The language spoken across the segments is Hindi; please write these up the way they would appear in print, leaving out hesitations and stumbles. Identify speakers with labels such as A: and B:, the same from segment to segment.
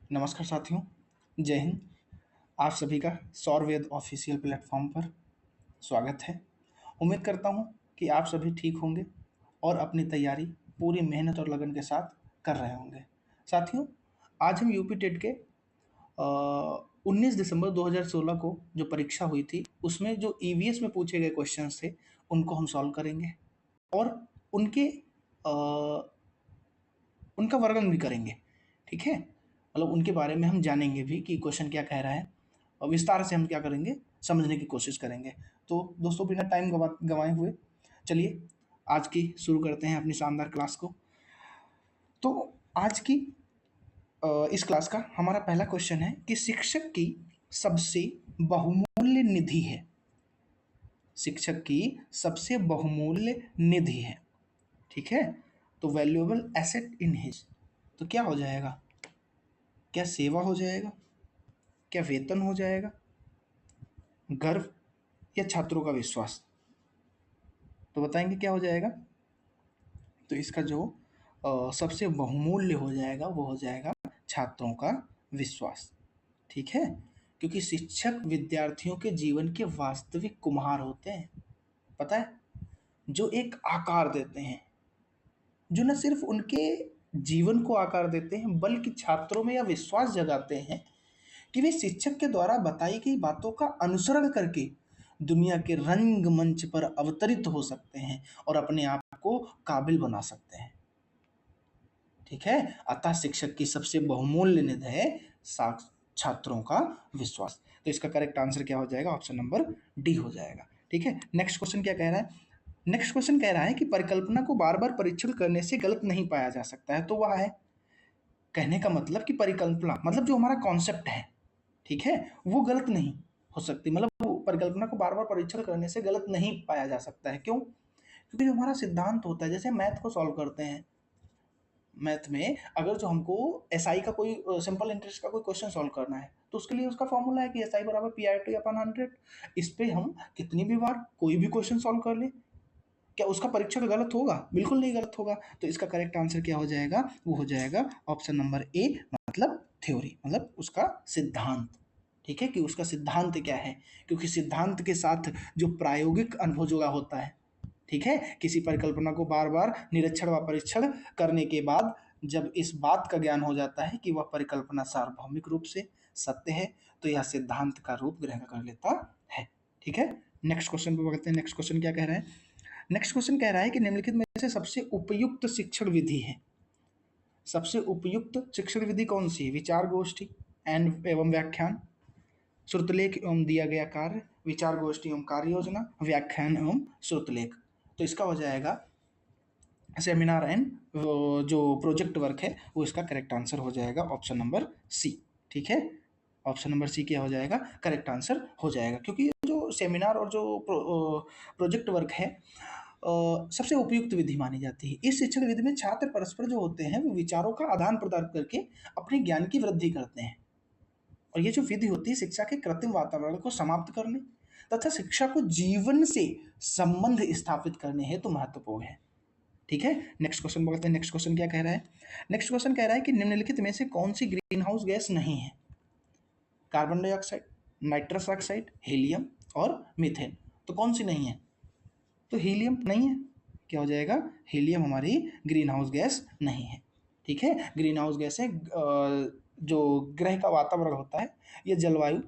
A: नमस्कार साथियों, जय हिंद। आप सभी का सौरवेद ऑफिशियल प्लेटफॉर्म पर स्वागत है। उम्मीद करता हूँ कि आप सभी ठीक होंगे और अपनी तैयारी पूरी मेहनत और लगन के साथ कर रहे होंगे। साथियों, आज हम यूपी टेट के 19 दिसंबर 2016 को जो परीक्षा हुई थी, उसमें जो ईवीएस में पूछे गए क्वेश्चंस थे, उनको हम सॉल्व करेंगे और उनके अ, उनका वर्णन भी करेंगे। ठीक है, मतलब उनके बारे में हम जानेंगे भी कि क्वेश्चन क्या कह रहा है और विस्तार से हम क्या करेंगे, समझने की कोशिश करेंगे। तो दोस्तों, बिना टाइम गंवाए हुए चलिए आज की शुरू करते हैं अपनी शानदार क्लास को। तो आज की इस क्लास का हमारा पहला क्वेश्चन है कि शिक्षक की सबसे बहुमूल्य निधि है। शिक्षक की सबसे बहुमूल्य निधि है। ठीक है, तो वैल्यूएबल एसेट इन हिज, तो क्या हो जाएगा? क्या सेवा हो जाएगा, क्या वेतन हो जाएगा, गर्व या छात्रों का विश्वास? तो बताएंगे क्या हो जाएगा। तो इसका जो सबसे बहुमूल्य हो जाएगा वो हो जाएगा छात्रों का विश्वास। ठीक है, क्योंकि शिक्षक विद्यार्थियों के जीवन के वास्तविक कुम्हार होते हैं। पता है, जो एक आकार देते हैं, जो न सिर्फ उनके जीवन को आकार देते हैं बल्कि छात्रों में यह विश्वास जगाते हैं कि वे शिक्षक के द्वारा बताई गई बातों का अनुसरण करके दुनिया के रंगमंच पर अवतरित हो सकते हैं और अपने आप को काबिल बना सकते हैं। ठीक है, अतः शिक्षक की सबसे बहुमूल्य निधि है छात्रों का विश्वास। तो इसका करेक्ट आंसर क्या हो जाएगा? ऑप्शन नंबर डी हो जाएगा। ठीक है, नेक्स्ट क्वेश्चन क्या कह रहा है? नेक्स्ट क्वेश्चन कह रहा है कि परिकल्पना को बार बार परीक्षण करने से गलत नहीं पाया जा सकता है। तो वह है, कहने का मतलब कि परिकल्पना मतलब जो हमारा कॉन्सेप्ट है, ठीक है, वो गलत नहीं हो सकती। मतलब वो परिकल्पना को बार बार परीक्षण करने से गलत नहीं पाया जा सकता है। क्यों? क्योंकि जो हमारा सिद्धांत होता है, जैसे मैथ को सॉल्व करते हैं, मैथ में अगर जो हमको एसआई का कोई सिंपल इंटरेस्ट का कोई क्वेश्चन सॉल्व करना है, तो उसके लिए उसका फॉर्मूला है कि एसआई बराबर पी आई टी अपन 100। इस पे हम कितनी भी बार कोई भी क्वेश्चन सॉल्व कर ले, क्या उसका परीक्षण गलत होगा? बिल्कुल नहीं गलत होगा। तो इसका करेक्ट आंसर क्या हो जाएगा? वो हो जाएगा ऑप्शन नंबर ए, मतलब थ्योरी, मतलब उसका सिद्धांत। ठीक है, कि उसका सिद्धांत क्या है, क्योंकि सिद्धांत के साथ जो प्रायोगिक अनुभव जुड़ा होता है। ठीक है, किसी परिकल्पना को बार बार निरीक्षण व परीक्षण करने के बाद जब इस बात का ज्ञान हो जाता है कि वह परिकल्पना सार्वभौमिक रूप से सत्य है, तो यह सिद्धांत का रूप ग्रहण कर लेता है। ठीक है, नेक्स्ट क्वेश्चन पे बढ़ते हैं। नेक्स्ट क्वेश्चन क्या कह रहा है? नेक्स्ट क्वेश्चन कह रहा है कि निम्नलिखित में से सबसे उपयुक्त शिक्षण विधि है। सबसे उपयुक्त शिक्षण विधि कौन सी है? विचार गोष्ठी एंड एवं व्याख्यान, श्रुतलेख एवं दिया गया कार्य, विचार गोष्ठी एवं कार्य योजना, व्याख्यान एवं श्रुतलेख। तो इसका हो जाएगा सेमिनार एंड जो प्रोजेक्ट वर्क है, वो इसका करेक्ट आंसर हो जाएगा ऑप्शन नंबर सी। ठीक है, ऑप्शन नंबर सी क्या हो जाएगा? करेक्ट आंसर हो जाएगा, क्योंकि ये जो सेमिनार और जो प्रोजेक्ट वर्क है, सबसे उपयुक्त विधि मानी जाती है। इस शिक्षण विधि में छात्र परस्पर जो होते हैं वो विचारों का आदान प्रदान करके अपने ज्ञान की वृद्धि करते हैं। और ये जो विधि होती है शिक्षा के कृत्रिम वातावरण को समाप्त करने तथा शिक्षा को जीवन से संबंध स्थापित करने हेतु महत्वपूर्ण है। ठीक है, नेक्स्ट क्वेश्चन बढ़ते हैं। नेक्स्ट क्वेश्चन क्या कह रहा है? नेक्स्ट क्वेश्चन कह रहा है कि निम्नलिखित में से कौन सी ग्रीन हाउस गैस नहीं है? Carbon dioxide, nitrous oxide, helium और मीथेन। तो कौन सी नहीं है? तो हीलियम नहीं है। क्या हो जाएगा? हीलियम हमारी ग्रीन हाउस गैस नहीं है। ठीक है, ग्रीन हाउस गैस है जो ग्रह का वातावरण होता है, ये जलवायु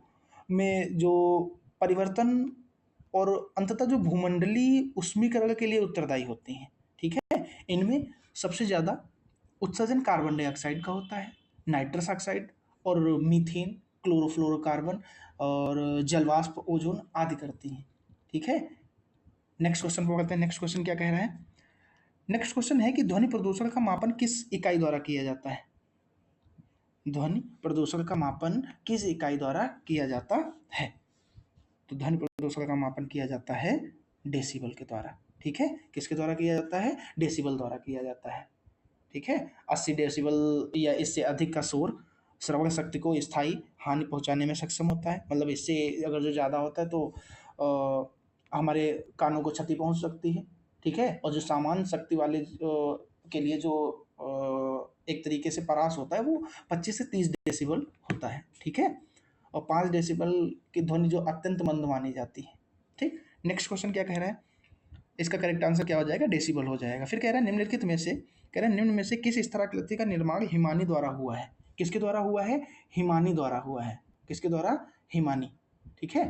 A: में जो परिवर्तन और अंततः जो भूमंडलीय उष्मीकरण के लिए उत्तरदायी होती हैं। ठीक है, इनमें सबसे ज़्यादा उत्सर्जन कार्बन डाइऑक्साइड का होता है, नाइट्रस ऑक्साइड और मीथेन, क्लोरोफ्लोरोकार्बन और जलवाष्प, ओजोन आदि करती हैं। ठीक है, नेक्स्ट क्वेश्चन को करते हैं। नेक्स्ट क्वेश्चन क्या कह रहा है? नेक्स्ट क्वेश्चन है कि ध्वनि प्रदूषण का मापन किस इकाई द्वारा किया जाता है? ध्वनि प्रदूषण का मापन किस इकाई द्वारा किया जाता है? तो ध्वनि प्रदूषण का मापन किया जाता है डेसिबल के द्वारा। ठीक है, किसके द्वारा किया जाता है? डेसिबल द्वारा किया जाता है। ठीक है, 80 डेसिबल या इससे अधिक का शोर श्रवण शक्ति को स्थायी हानि पहुंचाने में सक्षम होता है। मतलब इससे अगर जो ज़्यादा होता है तो हमारे कानों को क्षति पहुंच सकती है। ठीक है, और जो सामान्य शक्ति वाले के लिए जो एक तरीके से परास होता है वो 25 से 30 डेसिबल होता है, ठीक है। और 5 डेसिबल की ध्वनि जो अत्यंत मंद मानी जाती है, ठीक। नेक्स्ट क्वेश्चन क्या कह रहा है, इसका करेक्ट आंसर क्या हो जाएगा, डेसिबल हो जाएगा। फिर कह रहा है निम्नलिखित में से, कह रहा है निम्न में से किस स्तराकृति का निर्माण हिमानी द्वारा हुआ है। किसके द्वारा हुआ है, हिमानी द्वारा हुआ है। किसके द्वारा, हिमानी, ठीक है।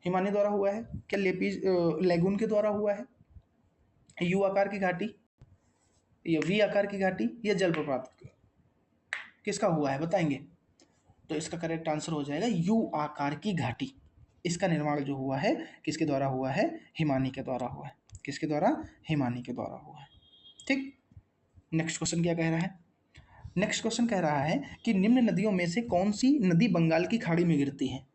A: हिमानी द्वारा हुआ है, क्या लेपीज लेगुन के द्वारा हुआ है, यू आकार की घाटी या वी आकार की घाटी या जलप्रपात, किसका हुआ है बताएंगे। तो इसका करेक्ट आंसर हो जाएगा यू आकार की घाटी। इसका निर्माण जो हुआ है किसके द्वारा हुआ है, हिमानी के द्वारा हुआ है। किसके द्वारा, हिमानी के द्वारा हुआ है, ठीक। नेक्स्ट क्वेश्चन क्या कह रहा है, नेक्स्ट क्वेश्चन कह रहा है कि निम्न नदियों में से कौन सी नदी बंगाल की खाड़ी में गिरती है।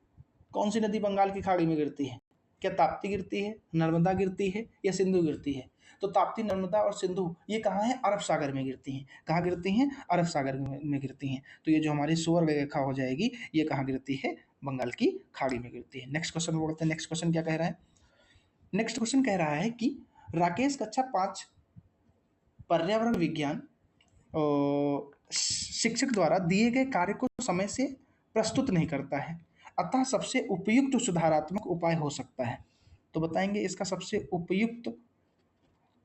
A: कौन सी नदी बंगाल की खाड़ी में गिरती है, क्या ताप्ती गिरती है, नर्मदा गिरती है या सिंधु गिरती है। तो ताप्ती, नर्मदा और सिंधु ये कहाँ है, अरब सागर में गिरती हैं। कहाँ गिरती हैं, अरब सागर में गिरती हैं। तो ये जो हमारी सुवर्ण रेखा हो जाएगी ये कहाँ गिरती है, बंगाल की खाड़ी में गिरती है। नेक्स्ट क्वेश्चन बोलते हैं, नेक्स्ट क्वेश्चन क्या कह रहा है, नेक्स्ट क्वेश्चन कह रहा है कि राकेश कक्षा 5 पर्यावरण विज्ञान शिक्षक द्वारा दिए गए कार्य को समय से प्रस्तुत नहीं करता है, अतः सबसे उपयुक्त सुधारात्मक उपाय हो सकता है। तो बताएंगे इसका सबसे उपयुक्त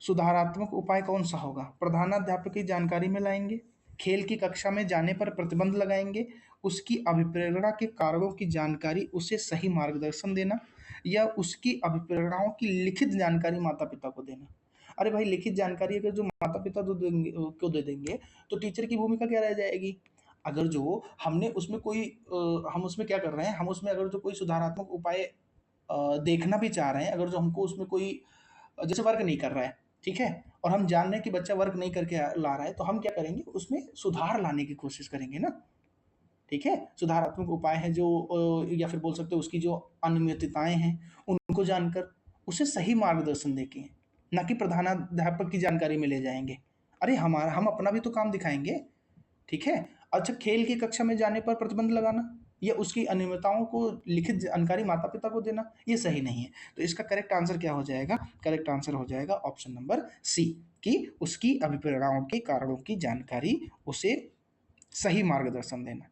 A: सुधारात्मक उपाय कौन सा होगा। प्रधानाध्यापक की जानकारी में लाएंगे, खेल की कक्षा में जाने पर प्रतिबंध लगाएंगे, उसकी अभिप्रेरणा के कारणों की जानकारी उसे सही मार्गदर्शन देना, या उसकी अभिप्रेरणाओं की लिखित जानकारी माता पिता को देना। अरे भाई लिखित जानकारी अगर जो माता पिता को दे देंगे तो टीचर की भूमिका क्या रह जाएगी। अगर जो हमने उसमें कोई हम उसमें क्या कर रहे हैं, हम उसमें अगर जो कोई सुधारात्मक उपाय देखना भी चाह रहे हैं, अगर जो हमको उसमें कोई जैसे वर्क नहीं कर रहा है, ठीक है, और हम जान रहे हैं कि बच्चा वर्क नहीं करके ला रहा है, तो हम क्या करेंगे, उसमें सुधार लाने की कोशिश करेंगे ना, ठीक है। सुधारात्मक उपाय है जो या फिर बोल सकते हो उसकी जो अनियमितताएं हैं उनको जानकर उसे सही मार्गदर्शन देके, ना कि प्रधानाध्यापक की जानकारी में ले जाएंगे। अरे हमारा हम अपना भी तो काम दिखाएंगे, ठीक है। अच्छा, खेल की कक्षा में जाने पर प्रतिबंध लगाना या उसकी अनियमितताओं को लिखित जानकारी माता पिता को देना, ये सही नहीं है। तो इसका करेक्ट आंसर क्या हो जाएगा, करेक्ट आंसर हो जाएगा ऑप्शन नंबर सी, कि उसकी अभिप्रेरणाओं के कारणों की जानकारी उसे सही मार्गदर्शन देना,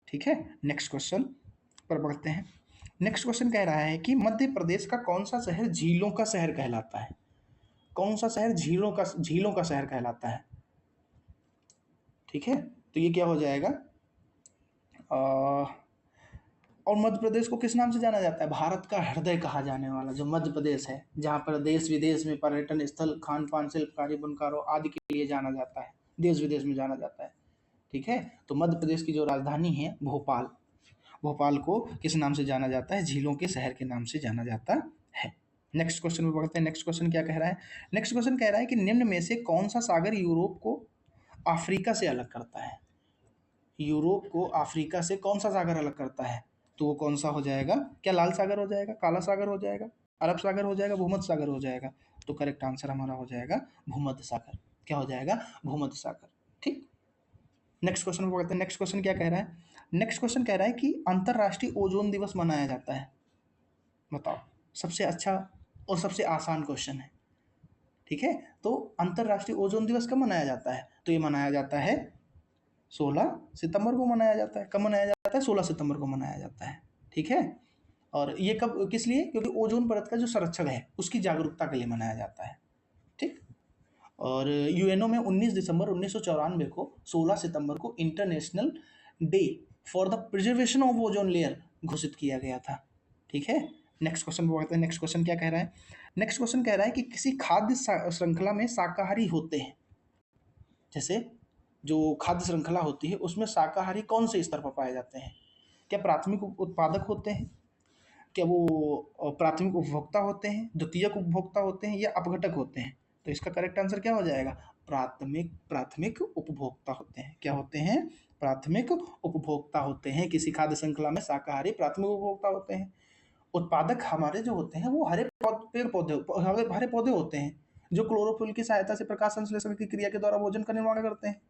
A: ठीक है। नेक्स्ट क्वेश्चन पर बढ़ते हैं। नेक्स्ट क्वेश्चन कह रहा है कि मध्य प्रदेश का कौन सा शहर झीलों का शहर कहलाता है। कौन सा शहर झीलों का शहर कहलाता है, ठीक है। तो ये क्या हो जाएगा, और मध्य प्रदेश को किस नाम से जाना जाता है, भारत का हृदय कहा जाने वाला जो मध्य प्रदेश है, जहाँ पर देश विदेश में पर्यटन स्थल, खान पान, शिल्पकारी, बुनकारों आदि के लिए जाना जाता है, देश विदेश में जाना जाता है, ठीक है। तो मध्य प्रदेश की जो राजधानी है भोपाल, भोपाल को किस नाम से जाना जाता है, झीलों के शहर के नाम से जाना जाता है। नेक्स्ट क्वेश्चन में बढ़ते हैं। नेक्स्ट क्वेश्चन क्या कह रहा है, नेक्स्ट क्वेश्चन कह रहा है कि निम्न में से कौन सा सागर यूरोप को अफ्रीका से अलग करता है। यूरोप को अफ्रीका से कौन सा सागर अलग करता है, तो वो कौन सा हो जाएगा, क्या लाल सागर हो जाएगा, काला सागर हो जाएगा, अरब सागर हो जाएगा, भूमध्य सागर हो जाएगा। तो करेक्ट आंसर हमारा हो जाएगा भूमध्य सागर। क्या हो जाएगा, भूमध्य सागर, ठीक। नेक्स्ट क्वेश्चन को करते हैं। नेक्स्ट क्वेश्चन क्या कह रहा है, नेक्स्ट क्वेश्चन कह रहा है कि अंतरराष्ट्रीय ओजोन दिवस मनाया जाता है। बताओ, सबसे अच्छा और सबसे आसान क्वेश्चन है, ठीक है। तो अंतरराष्ट्रीय ओजोन दिवस कब मनाया जाता है, तो ये मनाया जाता है 16 सितंबर को मनाया जाता है। कब मनाया जाता है, 16 सितंबर को मनाया जाता है, ठीक है। और ये कब, किस लिए, क्योंकि ओजोन परत का जो संरक्षण है उसकी जागरूकता के लिए मनाया जाता है, ठीक। और यूएनओ में 19 दिसंबर 1994 को 16 सितंबर को international day for the preservation of ozone layer घोषित किया गया था, ठीक है। नेक्स्ट क्वेश्चन बढ़ते हैं। नेक्स्ट क्वेश्चन क्या कह रहा है, नेक्स्ट क्वेश्चन कह रहा है कि किसी खाद्य श्रृंखला में शाकाहारी होते हैं, जैसे जो खाद्य श्रृंखला होती है उसमें शाकाहारी कौन से स्तर पर पाए जाते हैं। क्या प्राथमिक उत्पादक होते हैं, क्या वो प्राथमिक उपभोक्ता होते हैं, द्वितीयक उपभोक्ता होते हैं, या अपघटक होते हैं। तो इसका करेक्ट आंसर क्या हो जाएगा, प्राथमिक प्राथमिक उपभोक्ता होते हैं। क्या होते हैं, प्राथमिक उपभोक्ता होते हैं। किसी खाद्य श्रृंखला में शाकाहारी प्राथमिक उपभोक्ता होते हैं। उत्पादक हमारे जो होते हैं वो पेड़ पौधे, हरे पौधे होते हैं जो क्लोरोफिल की सहायता से प्रकाश संश्लेषण की क्रिया के द्वारा भोजन का निर्माण करते हैं।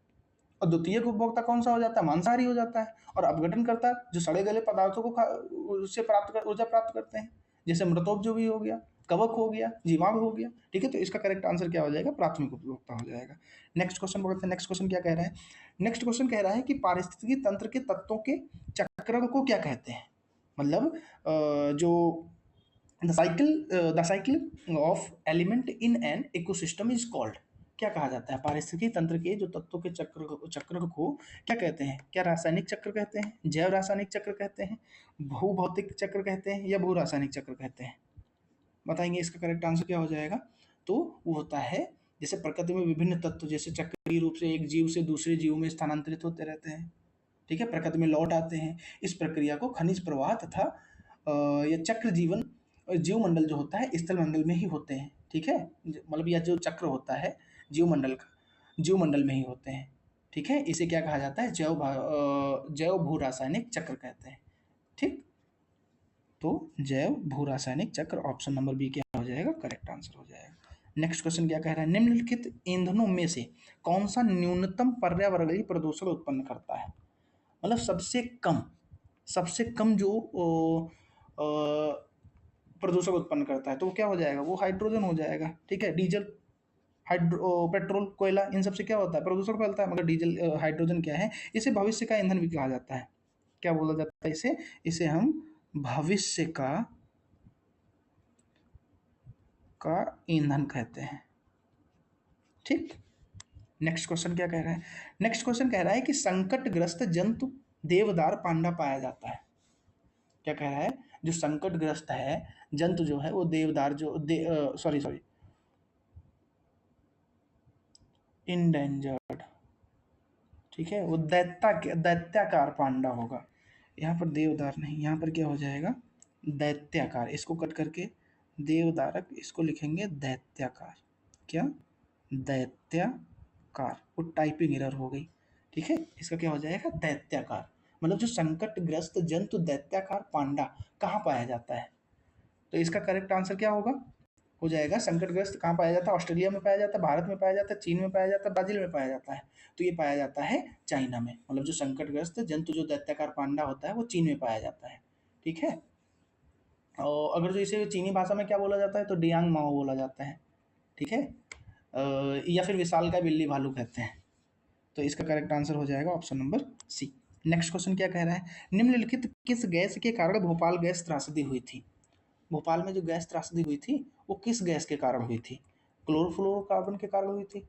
A: और द्वितीयक उपभोक्ता कौन सा हो जाता है, मांसाहारी हो जाता है। और अपघटन करता जो सड़े गले पदार्थों को उससे ऊर्जा प्राप्त करते हैं, जैसे मृतोपजोवी हो गया, कवक हो गया, जीवाणु हो गया। ठीक है, तो इसका करेक्ट आंसर क्या हो जाएगा? प्राथमिक उपभोक्ता हो जाएगा। नेक्स्ट क्वेश्चन पढ़ते हैं। नेक्स्ट क्वेश्चन क्या कह रहा है? नेक्स्ट क्वेश्चन कह रहा है कि पारिस्थितिकी तंत्र के तत्वों के चक्र को क्या कहते हैं? मतलब जो the cycle of element in an ecosystem is called, क्या कहा जाता है? पारिस्थितिकी तंत्र के जो तत्वों के चक्र को क्या कहते हैं? क्या रासायनिक चक्र कहते हैं, जैव रासायनिक चक्र कहते हैं, भूभौतिक चक्र कहते हैं, या भू रासायनिक चक्र कहते हैं? बताएंगे इसका करेक्ट आंसर क्या हो जाएगा? तो वो होता है, जैसे प्रकृति में विभिन्न तत्व जैसे चक्रीय रूप से एक जीव से दूसरे जीव में स्थानांतरित होते रहते हैं, ठीक है, प्रकृति में लौट आते हैं। इस प्रक्रिया को खनिज प्रवाह तथा या चक्र जीवन जीव मंडल जो होता है स्थल मंडल में ही होते हैं। ठीक है, मतलब यह जो चक्र होता है जीव मंडल का, जीव मंडल में ही होते हैं। ठीक है, इसे क्या कहा जाता है? जैव भू रासायनिक चक्र कहते हैं। ठीक, तो जैव भू रासायनिक चक्र, ऑप्शन नंबर बी क्या हो जाएगा? करेक्ट आंसर हो जाएगा। नेक्स्ट क्वेश्चन क्या कह रहा है? निम्नलिखित ईंधनों में से कौन सा न्यूनतम पर्यावरणीय प्रदूषण उत्पन्न करता है? मतलब सबसे कम जो प्रदूषण उत्पन्न करता है, तो वो क्या हो जाएगा? वो हाइड्रोजन हो जाएगा। ठीक है, डीजल, पेट्रोल, कोयला, इन सब से क्या होता है? प्रदूषण फैलता है। मगर डीजल हाइड्रोजन क्या है? इसे भविष्य का ईंधन भी कहा जाता है। क्या बोला जाता है इसे? इसे हम भविष्य का ईंधन कहते हैं। ठीक, नेक्स्ट क्वेश्चन क्या कह रहा है? नेक्स्ट क्वेश्चन कह रहा है कि संकटग्रस्त जंतु देवदार पांडा पाया जाता है। क्या कह रहा है? जो संकटग्रस्त है जंतु जो है वो देवदार जो सॉरी इंडेंजर्ड, ठीक है, वो दैत्याकार पांडा होगा। यहाँ पर देवदार नहीं, यहाँ पर क्या हो जाएगा? दैत्याकार। इसको कट करके देवदारक, इसको लिखेंगे दैत्याकार। क्या? दैत्याकार। वो टाइपिंग एरर हो गई। ठीक है, इसका क्या हो जाएगा? दैत्याकार। मतलब जो संकटग्रस्त जंतु दैत्याकार पांडा कहाँ पाया जाता है? तो इसका करेक्ट आंसर क्या होगा? हो जाएगा संकटग्रस्त कहाँ पाया जाता है? ऑस्ट्रेलिया में पाया जाता है, भारत में पाया जाता है, चीन में पाया जाता है, ब्राजील में पाया जाता है। तो ये पाया जाता है चाइना में। मतलब जो संकटग्रस्त जंतु जो दैत्याकार पांडा होता है वो चीन में पाया जाता है। ठीक है, और अगर जो इसे चीनी भाषा में क्या बोला जाता है? तो डियांग माओ बोला जाता है। ठीक है, या फिर विशाल का बिल्ली भालू कहते हैं। तो इसका करेक्ट आंसर हो जाएगा option number C. Next question क्या कह रहा है? निम्नलिखित किस गैस के कारण भोपाल गैस त्रासदी हुई थी? भोपाल में जो गैस त्रासदी हुई थी वो किस गैस के कारण हुई थी? क्लोरोफ्लोरोकार्बन के कारण हुई थी,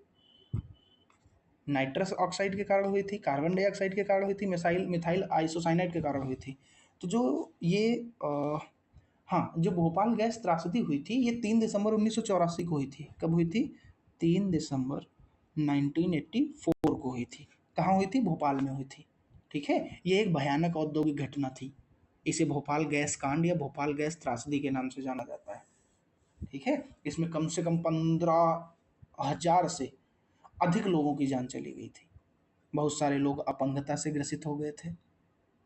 A: नाइट्रस ऑक्साइड के कारण हुई थी, कार्बन डाइऑक्साइड के कारण हुई थी, मिसाइल मिथाइल आइसोसाइनाइड के कारण हुई थी? तो जो ये हाँ, जो भोपाल गैस त्रासदी हुई थी ये 3 दिसंबर 1984 को हुई थी। कब हुई थी? 3 दिसंबर 1984 को हुई थी। कहाँ हुई थी? भोपाल में हुई थी। ठीक है, ये एक भयानक औद्योगिक घटना थी। इसे भोपाल गैस कांड या भोपाल गैस त्रासदी के नाम से जाना जाता है। ठीक है, इसमें कम से कम 15,000 से अधिक लोगों की जान चली गई थी। बहुत सारे लोग अपंगता से ग्रसित हो गए थे।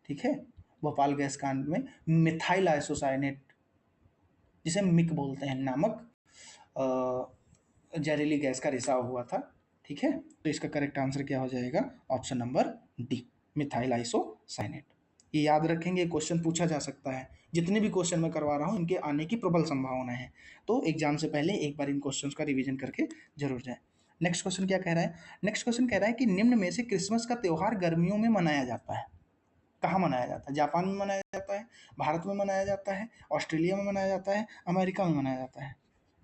A: ठीक है, भोपाल गैस कांड में मिथाइल आइसोसाइनेट, जिसे मिक बोलते हैं, नामक जहरीली गैस का रिसाव हुआ था। ठीक है, तो इसका करेक्ट आंसर क्या हो जाएगा? Option number D, methyl isocyanate. ये याद रखेंगे, क्वेश्चन पूछा जा सकता है। जितने भी क्वेश्चन मैं करवा रहा हूँ इनके आने की प्रबल संभावना है, तो एग्जाम से पहले एक बार इन क्वेश्चंस का रिवीजन करके जरूर जाएं। नेक्स्ट क्वेश्चन क्या कह रहा है? नेक्स्ट क्वेश्चन कह रहा है कि निम्न में से क्रिसमस का त्यौहार गर्मियों में मनाया जाता है। कहाँ मनाया जाता है? जापान में मनाया जाता है, भारत में मनाया जाता है, ऑस्ट्रेलिया में मनाया जाता है, अमेरिका में मनाया जाता है?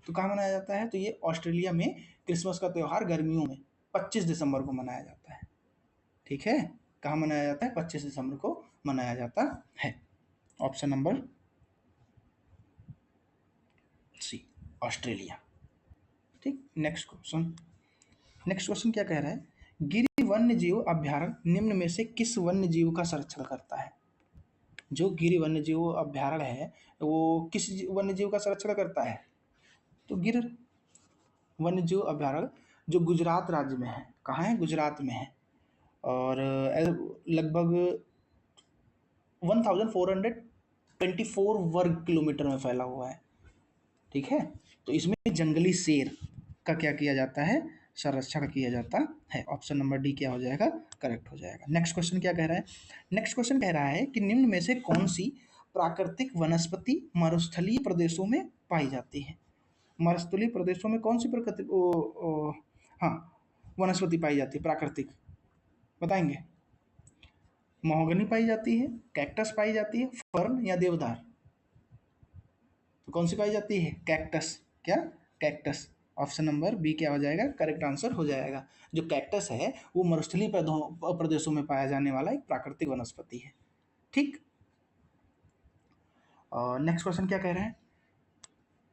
A: तो कहाँ मनाया जाता है? तो ये ऑस्ट्रेलिया में क्रिसमस का त्यौहार गर्मियों में 25 दिसंबर को मनाया जाता है। ठीक है, कहाँ मनाया जाता है? 25 दिसंबर को मनाया जाता है। Option number C, Australia. ठीक, नेक्स्ट क्वेश्चन क्या कह रहा है? गिरि वन्य जीव अभ्यारण्य निम्न में से किस वन्य जीव का संरक्षण करता है? जो गिरि वन्य जीव अभ्यारण्य है वो किस वन्य जीव का संरक्षण करता है? तो गिर वन्य जीव अभ्यारण्य जो गुजरात राज्य में है। कहाँ है? गुजरात में है। और लगभग 1424 वर्ग किलोमीटर में फैला हुआ है। ठीक है, तो इसमें जंगली शेर का क्या किया जाता है? संरक्षण किया जाता है। ऑप्शन नंबर डी क्या हो जाएगा? करेक्ट हो जाएगा। नेक्स्ट क्वेश्चन क्या कह रहा है? नेक्स्ट क्वेश्चन कह रहा है कि निम्न में से कौन सी प्राकृतिक वनस्पति मरुस्थलीय प्रदेशों में पाई जाती है। मरुस्थलीय प्रदेशों में कौन सी प्रकृति हाँ वनस्पति पाई जाती है प्राकृतिक, बताएंगे? महोगनी पाई जाती है, कैक्टस पाई जाती है, फर्न या देवदार? तो कौन सी पाई जाती है? कैक्टस। क्या? कैक्टस। ऑप्शन नंबर बी क्या हो जाएगा? करेक्ट आंसर हो जाएगा। जो कैक्टस है वो मरुस्थलीय प्रदेशों में पाया जाने वाला एक प्राकृतिक वनस्पति है। ठीक। नेक्स्ट क्वेश्चन क्या कह रहा है?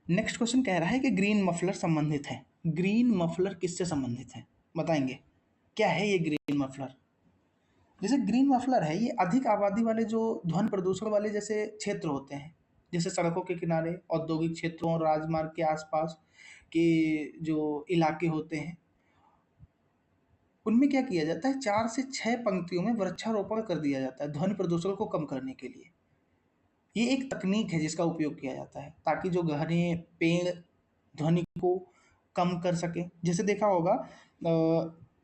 A: नेक्स्ट क्वेश्चन कह रहा है कि ग्रीन मफलर संबंधित है। ग्रीन मफलर किससे संबंधित है, बताएंगे? क्या है ये ग्रीन मफलर? जैसे ग्रीन मफलर है ये अधिक आबादी वाले जो ध्वनि प्रदूषण वाले जैसे क्षेत्र होते हैं, जैसे सड़कों के किनारे, औद्योगिक क्षेत्रों और राजमार्ग के आसपास के जो इलाके होते हैं, उनमें क्या किया जाता है, 4 से 6 पंक्तियों में वृक्षारोपण कर दिया जाता है ध्वनि प्रदूषण को कम करने के लिए। ये एक तकनीक है जिसका उपयोग किया जाता है ताकि जो घने पेड़ ध्वनि को कम कर सके। जैसे देखा होगा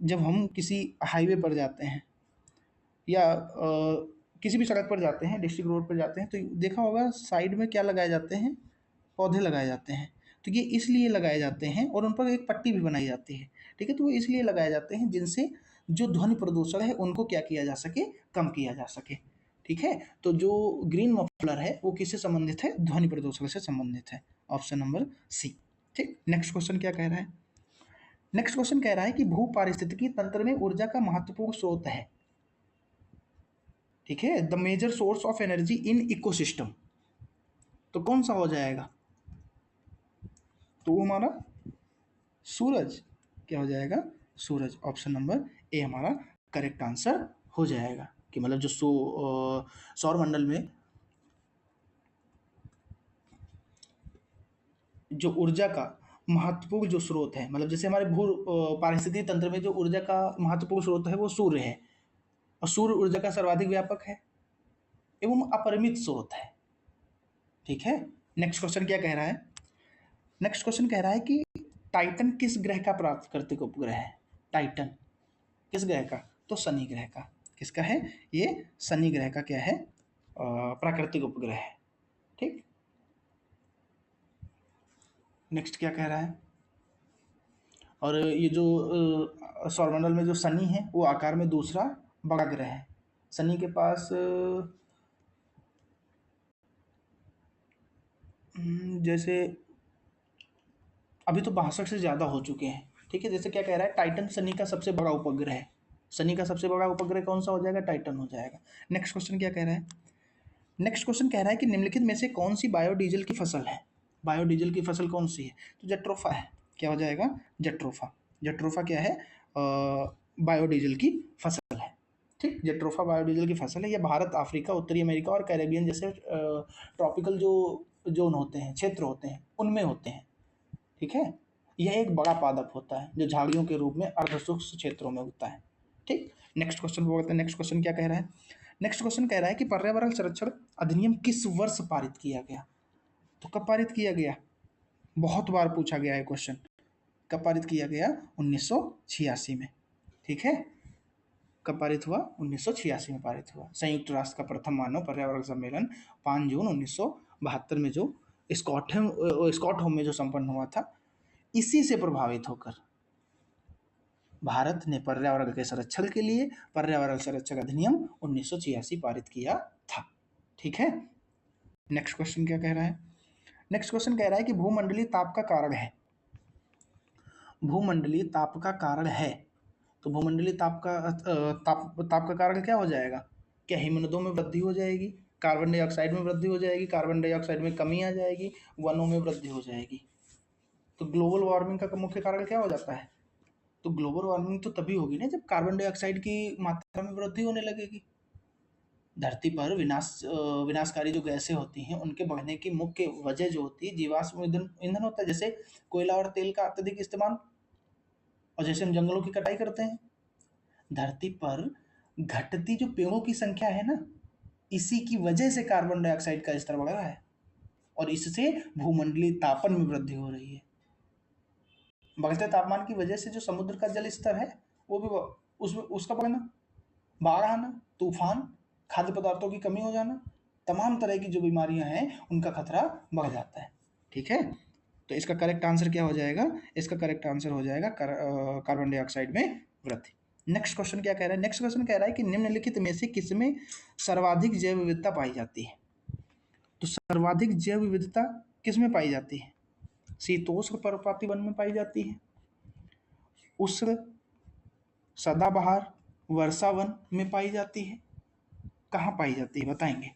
A: जब हम किसी हाईवे पर जाते हैं या किसी भी सड़क पर जाते हैं, डिस्ट्रिक्ट रोड पर जाते हैं, तो देखा होगा साइड में क्या लगाए जाते हैं, पौधे लगाए जाते हैं। तो ये इसलिए लगाए जाते हैं और उन पर एक पट्टी भी बनाई जाती है। ठीक है, तो वो इसलिए लगाए जाते हैं जिनसे जो ध्वनि प्रदूषण है उनको क्या किया जा सके, कम किया जा सके। ठीक है, तो जो ग्रीन मफलर है वो किससे संबंधित है? ध्वनि प्रदूषण से संबंधित है। Option number C. ठीक। नेक्स्ट क्वेश्चन क्या कह रहा है? नेक्स्ट क्वेश्चन कह रहा है कि भू पारिस्थितिकी तंत्र में ऊर्जा का महत्वपूर्ण स्रोत है। ठीक है, the major source of energy in ecosystem, तो कौन सा हो जाएगा? तो हमारा सूरज। क्या हो जाएगा? सूरज। ऑप्शन नंबर ए हमारा करेक्ट आंसर हो जाएगा कि मतलब जो सौर मंडल में जो ऊर्जा का महत्वपूर्ण जो स्रोत है, मतलब जैसे हमारे भू पारिस्थितिक तंत्र में जो ऊर्जा का महत्वपूर्ण स्रोत है वो सूर्य है, और सूर्य ऊर्जा का सर्वाधिक व्यापक है एवं अपरिमित स्रोत है। ठीक है। नेक्स्ट क्वेश्चन क्या कह रहा है? नेक्स्ट क्वेश्चन कह रहा है कि टाइटन किस ग्रह का प्राकृतिक उपग्रह है? टाइटन किस ग्रह का? तो शनि ग्रह का। किसका है ये? शनि ग्रह का क्या है? प्राकृतिक उपग्रह है। ठीक। नेक्स्ट क्या कह रहा है? और ये जो सौरमंडल में जो शनि है वो आकार में दूसरा बड़ा ग्रह है। शनि के पास जैसे अभी तो 62 से ज़्यादा हो चुके हैं। ठीक है, जैसे क्या कह रहा है, टाइटन शनि का सबसे बड़ा उपग्रह है। शनि का सबसे बड़ा उपग्रह कौन सा हो जाएगा? टाइटन हो जाएगा। नेक्स्ट क्वेश्चन क्या कह रहा है? नेक्स्ट क्वेश्चन कह रहा है कि निम्नलिखित में से कौन सी बायोडीजल की फसल है? बायोडीजल की फसल कौन सी है? तो जट्रोफा है। क्या हो जाएगा? जट्रोफा। जट्रोफा क्या है? बायोडीजल की फसल है। ठीक, जट्रोफा बायोडीजल की फसल है। यह भारत, अफ्रीका, उत्तरी अमेरिका और कैरेबियन जैसे ट्रॉपिकल जो जोन होते हैं, क्षेत्र होते हैं, उनमें होते हैं। ठीक है, यह एक बड़ा पादप होता है जो झाड़ियों के रूप में अर्धशुष्क क्षेत्रों में उगता है। ठीक। नेक्स्ट क्वेश्चन बोलते हैं। नेक्स्ट क्वेश्चन क्या कह रहा है? नेक्स्ट क्वेश्चन कह रहा है कि पर्यावरण संरक्षण अधिनियम किस वर्ष पारित किया गया? तो कब पारित किया गया? बहुत बार पूछा गया है क्वेश्चन। कब पारित किया गया? 1986 में। ठीक है, कब पारित हुआ? 1986 में पारित हुआ। संयुक्त राष्ट्र का प्रथम मानव पर्यावरण सम्मेलन 5 जून 1972 में जो स्कॉटहोम में जो संपन्न हुआ था, इसी से प्रभावित होकर भारत ने पर्यावरण के संरक्षण के लिए पर्यावरण संरक्षण अधिनियम 1986 पारित किया था। ठीक है। नेक्स्ट क्वेश्चन क्या कह रहा है? नेक्स्ट क्वेश्चन कह रहा है कि भूमंडलीय ताप का कारण है। भूमंडलीय ताप का कारण है, तो भूमंडलीय ताप का ताप का कारण क्या हो जाएगा? क्या हिमनदों में वृद्धि हो जाएगी, कार्बन डाइऑक्साइड में वृद्धि हो जाएगी, कार्बन डाइऑक्साइड में कमी आ जाएगी, वनों में वृद्धि हो जाएगी? तो ग्लोबल वार्मिंग का मुख्य कारण क्या हो जाता है? तो ग्लोबल वार्मिंग तो तभी होगी ना जब कार्बन डाइऑक्साइड की मात्रा में वृद्धि होने लगेगी। धरती पर विनाशकारी जो गैसें होती हैं उनके बढ़ने की मुख्य वजह जो होती है जीवाश्म ईंधन ईंधन होता है, जैसे कोयला और तेल का अत्यधिक इस्तेमाल, और जैसे हम जंगलों की कटाई करते हैं। धरती पर घटती जो पेड़ों की संख्या है ना, इसी की वजह से कार्बन डाइऑक्साइड का स्तर बढ़ रहा है और इससे भूमंडलीय तापन में वृद्धि हो रही है। बढ़ते तापमान की वजह से जो समुद्र का जल स्तर है वो भी उसमें उसका बढ़ना, बाढ़ आना, तूफान, खाद्य पदार्थों की कमी हो जाना, तमाम तरह की जो बीमारियां हैं उनका खतरा बढ़ जाता है। ठीक है, तो इसका करेक्ट आंसर क्या हो जाएगा? इसका करेक्ट आंसर हो जाएगा कार्बन डाइऑक्साइड में वृद्धि। नेक्स्ट क्वेश्चन क्या कह रहा है? नेक्स्ट क्वेश्चन कह रहा है कि निम्नलिखित में से किसमें सर्वाधिक जैव विविधता पाई जाती है? तो सर्वाधिक जैव विविधता किसमें पाई जाती है? शीतोष्ण पर्णपाती वन में पाई जाती है, उष्ण सदाबहार वर्षा वन में पाई जाती है, कहाँ पाई जाती है बताएंगे?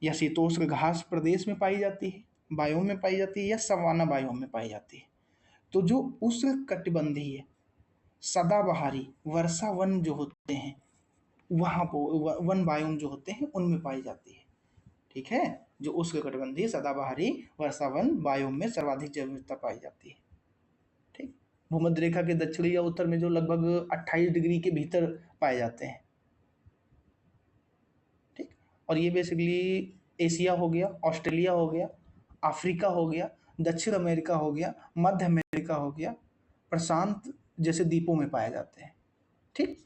A: या शीतोष्ण घास प्रदेश में पाई जाती है, बायोम में पाई जाती है, या सवाना बायोम में पाई जाती है? तो जो उष्ण कटिबंधीय सदाबहारी वर्षा वन जो होते हैं वहां वन बायोम जो होते हैं उनमें पाई जाती है। ठीक है, जो उष्णकटिबंधीय सदाबहारी वर्षा वन बायोम में सर्वाधिक जैव विविधता पाई जाती है। ठीक, भूमध्य रेखा के दक्षिणी या उत्तर में जो लगभग 28 डिग्री के भीतर पाए जाते हैं। ठीक, और ये बेसिकली एशिया हो गया, ऑस्ट्रेलिया हो गया, अफ्रीका हो गया, दक्षिण अमेरिका हो गया, मध्य अमेरिका हो गया, प्रशांत जैसे द्वीपों में पाए जाते हैं। ठीक,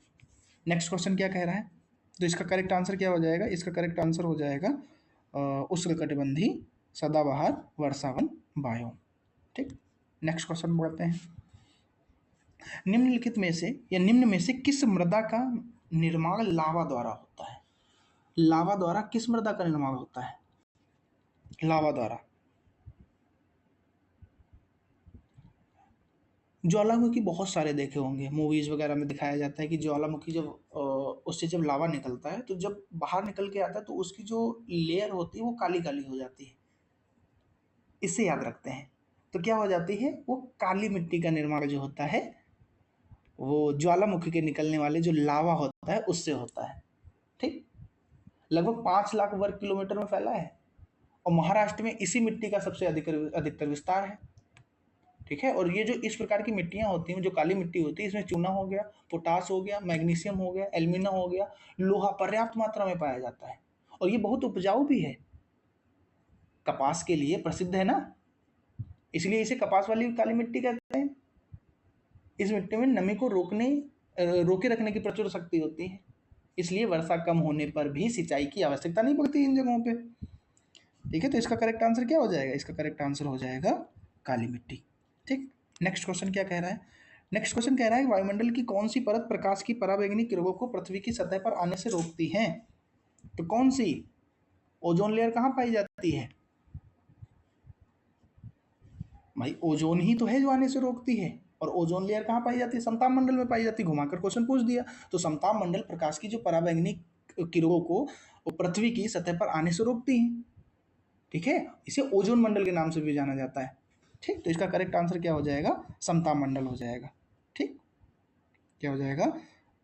A: नेक्स्ट क्वेश्चन क्या कह रहा है? तो इसका करेक्ट आंसर क्या हो जाएगा? इसका करेक्ट आंसर हो जाएगा उष्णकटिबंधी सदाबहार वर्षावन बायोम। ठीक, नेक्स्ट क्वेश्चन बढ़ते हैं। निम्नलिखित में से या निम्न में से किस मृदा का निर्माण लावा द्वारा होता है? लावा द्वारा किस मृदा का निर्माण होता है? लावा द्वारा ज्वालामुखी बहुत सारे देखे होंगे, मूवीज वगैरह में दिखाया जाता है कि ज्वालामुखी जब उससे जब लावा निकलता है तो जब बाहर निकल के आता है तो उसकी जो लेयर होती है वो काली काली हो जाती है। इसे याद रखते हैं। तो क्या हो जाती है? वो काली मिट्टी का निर्माण जो होता है वो ज्वालामुखी के निकलने वाले जो लावा होता है उससे होता है। ठीक, लगभग 5 लाख वर्ग किलोमीटर में फैला है और महाराष्ट्र में इसी मिट्टी का सबसे अधिकतर विस्तार है। ठीक है, और ये जो इस प्रकार की मिट्टियां होती हैं, जो काली मिट्टी होती है, इसमें चूना हो गया, पोटास हो गया, मैग्नीशियम हो गया, एल्यूमिना हो गया, लोहा पर्याप्त मात्रा में पाया जाता है और ये बहुत उपजाऊ भी है। कपास के लिए प्रसिद्ध है ना, इसलिए इसे कपास वाली काली मिट्टी कहते हैं। इस मिट्टी में नमी को रोके रखने की प्रचुर शक्ति होती है, इसलिए वर्षा कम होने पर भी सिंचाई की आवश्यकता नहीं पड़ती इन जगहों पे। ठीक है, तो इसका करेक्ट आंसर क्या हो जाएगा? इसका करेक्ट आंसर हो जाएगा काली मिट्टी। ठीक, नेक्स्ट क्वेश्चन क्या कह रहा है? नेक्स्ट क्वेश्चन कह रहा है वायुमंडल की कौन सी परत प्रकाश की पराबैंगनी किरणों को पृथ्वी की सतह पर आने से रोकती है? तो कौन सी? ओजोन लेयर कहाँ पाई जाती है भाई? ओजोन ही तो है जो आने से रोकती है। और ओजोन लेयर कहाँ पाई जाती है? समताप मंडल में पाई जाती है। घुमाकर क्वेश्चन पूछ दिया। तो समताप मंडल प्रकाश की जो पराबैंगनी किरणों को वो पृथ्वी की सतह पर आने से रोकती है। ठीक है, इसे ओजोन मंडल के नाम से भी जाना जाता है। ठीक, तो इसका करेक्ट आंसर क्या हो जाएगा? समताप मंडल हो जाएगा। ठीक, क्या हो जाएगा?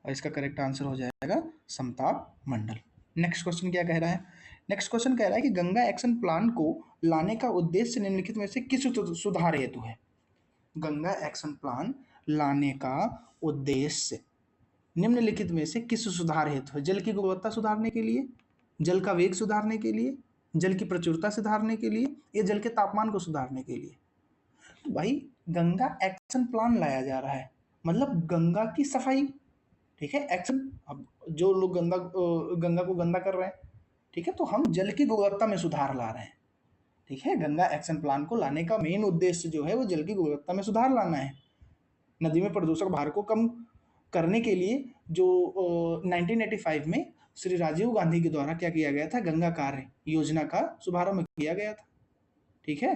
A: और इसका करेक्ट आंसर हो जाएगा समताप मंडल। नेक्स्ट क्वेश्चन क्या कह रहा है? नेक्स्ट क्वेश्चन कह रहा है कि गंगा एक्शन प्लान को लाने का उद्देश्य निम्नलिखित में से किस सुधार हेतु है? गंगा एक्शन प्लान लाने का उद्देश्य निम्नलिखित में से किस सुधार हेतु है? जल की गुणवत्ता सुधारने के लिए, जल का वेग सुधारने के लिए, जल की प्रचुरता सुधारने के लिए, या जल के तापमान को सुधारने के लिए? तो भाई गंगा एक्शन प्लान लाया जा रहा है मतलब गंगा की सफाई। ठीक है, एक्शन, अब जो लोग गंगा को गंदा कर रहे हैं, ठीक है, तो हम जल की गुणवत्ता में सुधार ला रहे हैं। ठीक है, गंगा एक्शन प्लान को लाने का मेन उद्देश्य जो है वो जल की गुणवत्ता में सुधार लाना है। नदी में प्रदूषक भार को कम करने के लिए जो 1985 में श्री राजीव गांधी के द्वारा क्या किया गया था? गंगा कार्य योजना का शुभारंभ किया गया था। ठीक है,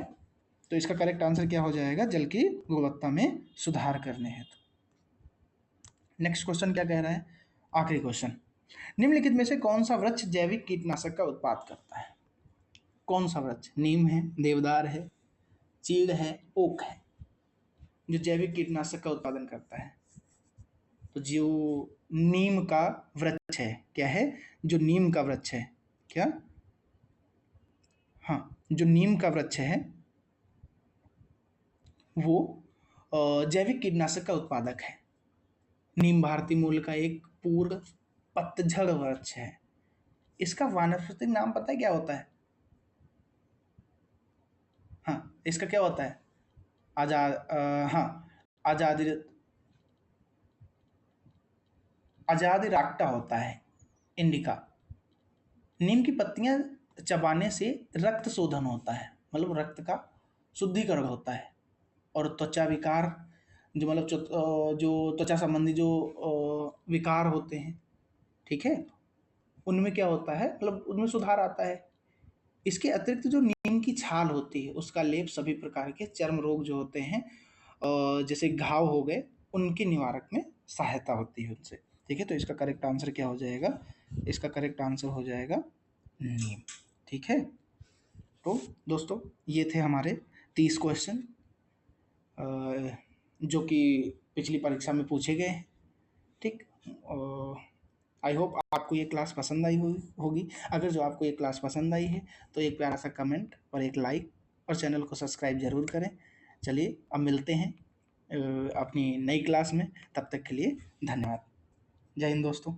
A: तो इसका करेक्ट आंसर क्या हो जाएगा? जल की गुणवत्ता में सुधार करने हेतु। नेक्स्ट क्वेश्चन क्या कह रहा है? आखिरी क्वेश्चन, निम्नलिखित में से कौन सा वृक्ष जैविक कीटनाशक का उत्पाद करता है? कौन सा वृक्ष? नीम है, देवदार है, चीड़ है, ओक है, जो जैविक कीटनाशक का उत्पादन करता है? तो जो नीम का वृक्ष है, क्या है? जो नीम का वृक्ष है, क्या? हाँ, जो नीम का वृक्ष है वो जैविक कीटनाशक का उत्पादक है। नीम भारतीय मूल का एक पूर्ण पतझड़ वृक्ष है। इसका वानस्पतिक नाम पता है क्या होता है? हाँ, इसका क्या होता है? हाँ, आजादी आजादी राक्टा होता है, इंडिका। नीम की पत्तियां चबाने से रक्त शोधन होता है, मतलब रक्त का शुद्धिकरण होता है। और त्वचा विकार, जो मतलब जो त्वचा संबंधी जो विकार होते हैं, ठीक है, उनमें क्या होता है, मतलब उनमें सुधार आता है। इसके अतिरिक्त जो नीम की छाल होती है उसका लेप सभी प्रकार के चर्म रोग जो होते हैं, जैसे घाव हो गए, उनके निवारक में सहायता होती है उनसे। ठीक है, तो इसका करेक्ट आंसर क्या हो जाएगा? इसका करेक्ट आंसर हो जाएगा नीम। ठीक है, तो दोस्तों ये थे हमारे 30 क्वेश्चन जो कि पिछली परीक्षा में पूछे गए हैं। ठीक, आई होप आपको ये क्लास पसंद आई होगी। अगर जो आपको ये क्लास पसंद आई है तो एक प्यारा सा कमेंट और एक लाइक और चैनल को सब्सक्राइब जरूर करें। चलिए अब मिलते हैं अपनी नई क्लास में, तब तक के लिए धन्यवाद। जय हिंद दोस्तों।